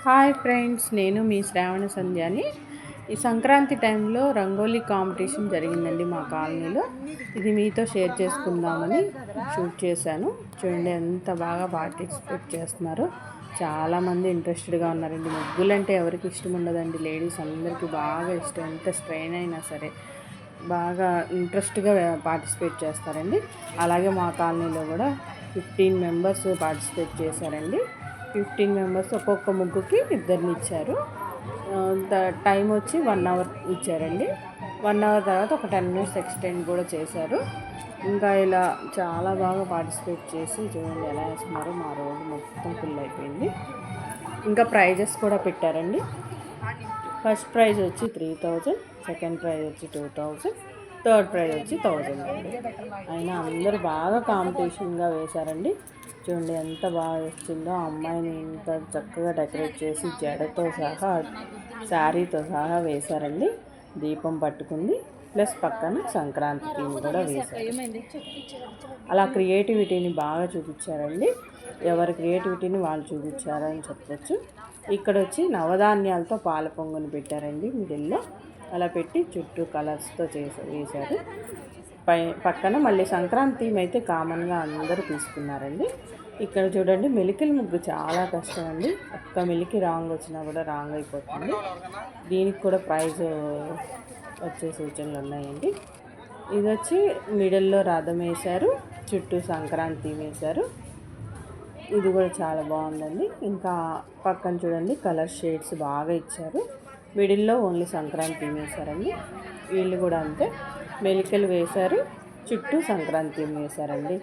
Hi friends, నేను మీ శ్రావణ సంధ్యాని. ఈ సంక్రాంతి టైంలో రంగోలీ కాంపిటీషన్ జరిగిందండి మా కాలనీలో. ఇది మీతో షేర్ చేసుకుందామని షూట్ చేశాను. చూడండి ఎంత బాగా పార్టిసిపేట్ చేస్తున్నారో. చాలామంది ఇంట్రెస్టెడ్గా ఉన్నారండి. ముగ్గులంటే ఎవరికి ఇష్టం ఉండదండి. లేడీస్ అందరికీ బాగా ఇష్టం. ఎంత స్ట్రెయిన్ అయినా సరే బాగా ఇంట్రెస్ట్గా పార్టిసిపేట్ చేస్తారండి. అలాగే మా కాలనీలో కూడా 15 మెంబర్స్ పార్టిసిపేట్ చేశారండి. 15 మెంబర్స్ ఒక్కొక్క ముగ్గుకి ఇద్దరిని ఇచ్చారు. టైం వచ్చి 1 అవర్ ఇచ్చారండి. 1 అవర్ తర్వాత ఒక 10 మినిట్స్ ఎక్స్టెండ్ కూడా చేశారు. ఇంకా ఇలా చాలా బాగా పార్టిసిపేట్ చేసి చూడండి ఎలా వేస్తున్నారో. మా రోడ్డు మొత్తం ఫుల్ అయిపోయింది. ఇంకా ప్రైజెస్ కూడా పెట్టారండి. ఫస్ట్ ప్రైజ్ వచ్చి 3000, సెకండ్ ప్రైజ్ వచ్చి 2000, థర్డ్ ప్రైజ్ వచ్చి 1000 అండి. అయినా అందరూ బాగా కాంపిటీషన్గా వేశారండి. చూడండి ఎంత బాగా వచ్చిందో. అమ్మాయిని ఇంత చక్కగా డెకరేట్ చేసి జడతో సహా శారీతో సహా వేశారండి. దీపం పట్టుకుంది, ప్లస్ పక్కన సంక్రాంతి థీమ్ కూడా వేశారు. అలా క్రియేటివిటీని బాగా చూపించారండి. ఎవరి క్రియేటివిటీని వాళ్ళు చూపించారని చెప్పొచ్చు. ఇక్కడ వచ్చి నవధాన్యాలతో పాల పొంగుని పెట్టారండి మిడిల్లో. అలా పెట్టి చుట్టూ కలర్స్తో వేశారు. పక్కన మళ్ళీ సంక్రాంతి థీమ్ అయితే కామన్గా అందరూ తీసుకున్నారండి. ఇక్కడ చూడండి మెలికల ముగ్గు చాలా కష్టం అండి. ఒక్క మెలికి రాంగ్ వచ్చినా కూడా రాంగ్ అయిపోతుంది. దీనికి కూడా ప్రైజ్ వచ్చే సూచనలు ఉన్నాయండి. ఇది వచ్చి మిడిల్లో రథం వేశారు, చుట్టూ సంక్రాంతి థీమ్ వేశారు. ఇది కూడా చాలా బాగుందండి. ఇంకా పక్కన చూడండి కలర్ షేడ్స్ బాగా ఇచ్చారు. మిడిల్లో ఓన్లీ సంక్రాంతి థీమ్ వేశారండి. వీళ్ళు కూడా అంతే మెలికలు వేశారు, చుట్టూ సంక్రాంతి థీమ్ వేశారండి.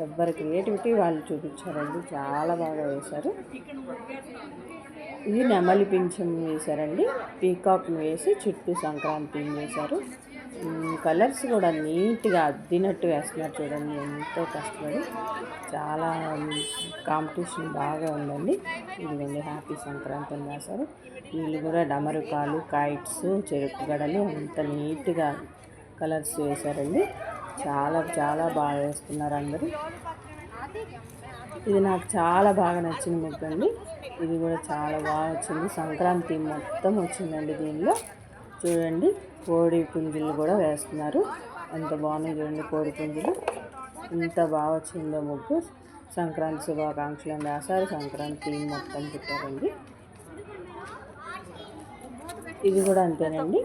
ఎవరి క్రియేటివిటీ వాళ్ళు చూపించారండి. చాలా బాగా వేశారు. ఇది నెమలి పింఛం వేశారండి. పీకాక్ని వేసి చుట్టూ సంక్రాంతి థీమ్ వేశారు. కలర్స్ కూడా నీట్గా అద్దినట్టు వేస్తున్నారు. చూడండి ఎంతో కష్టపడి. చాలా కాంపిటీషన్ బాగా ఉందండి. ఇదిగోండి హ్యాపీ సంక్రాంతి అని రాశారు. వీళ్ళు కూడా డమరుకాలు, కైట్స్, చెరుకు గడలు అంత నీట్గా కలర్స్ వేశారండి. చాలా చాలా బాగా వేస్తున్నారు అందరూ. ఇది నాకు చాలా బాగా నచ్చిన ముగ్గు అండి. ఇది కూడా చాలా బాగా వచ్చింది. సంక్రాంతి మొత్తం వచ్చిందండి దీనిలో. చూడండి కోడి పుంజులు కూడా వేస్తున్నారు. ఎంత బాగున్నాయి చూడండి కోడి పుంజులు. ఇంత బాగా వచ్చిందో ముగ్గు. సంక్రాంతి శుభాకాంక్షలు అని రాశారు. సంక్రాంతి మొత్తం పెట్టారండి. ఇది కూడా అంతేనండి.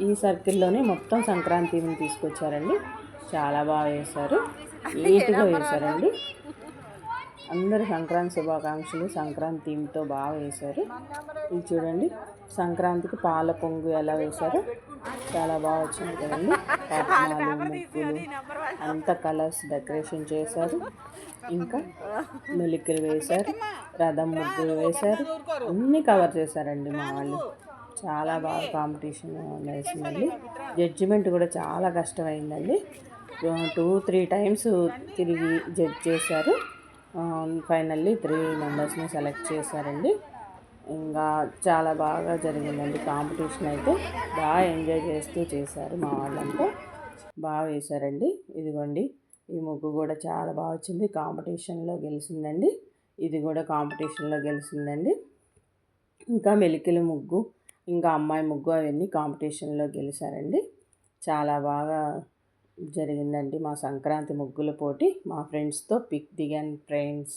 ఈ సర్కిల్లోనే మొత్తం సంక్రాంతిని తీసుకొచ్చారండి. చాలా బాగా వేశారు. నీట్గా వేశారండి. అందరూ సంక్రాంతి శుభాకాంక్షలు సంక్రాంతి థీమ్తో బాగా వేశారు. ఇది చూడండి సంక్రాంతికి పాల పొంగు ఎలా వేశారో చాలా బాగా వచ్చింది కదండి. పట్నాలు, ముగ్గులు అంత కలర్స్ డెకరేషన్ చేశారు. ఇంకా మెలికలు వేశారు, రథం ముగ్గులు వేశారు. అన్నీ కవర్ చేశారండి మా వాళ్ళు. చాలా బాగా కాంపిటీషన్ వేసిందండి. జడ్జిమెంట్ కూడా చాలా కష్టమైందండి. 2-3 టైమ్స్ తిరిగి జడ్జ్ చేశారు. ఫైనల్లీ 3 మెంబర్స్ని సెలెక్ట్ చేశారండి. ఇంకా చాలా బాగా జరిగిందండి కాంపిటీషన్ అయితే. బాగా ఎంజాయ్ చేస్తూ చేశారు మా వాళ్ళంతా. బాగా వేశారండి. ఇదిగోండి ఈ ముగ్గు కూడా చాలా బాగా వచ్చింది. కాంపిటీషన్లో గెలిచిందండి. ఇది కూడా కాంపిటీషన్లో గెలిచిందండి. ఇంకా మెలికల ముగ్గు, ఇంకా అమ్మాయి ముగ్గు అవన్నీ కాంపిటీషన్లో గెలిచారండి. చాలా బాగా జరిగిందండి మా సంక్రాంతి ముగ్గుల పోటీ. మా ఫ్రెండ్స్తో పిక్ దిగాను ఫ్రెండ్స్.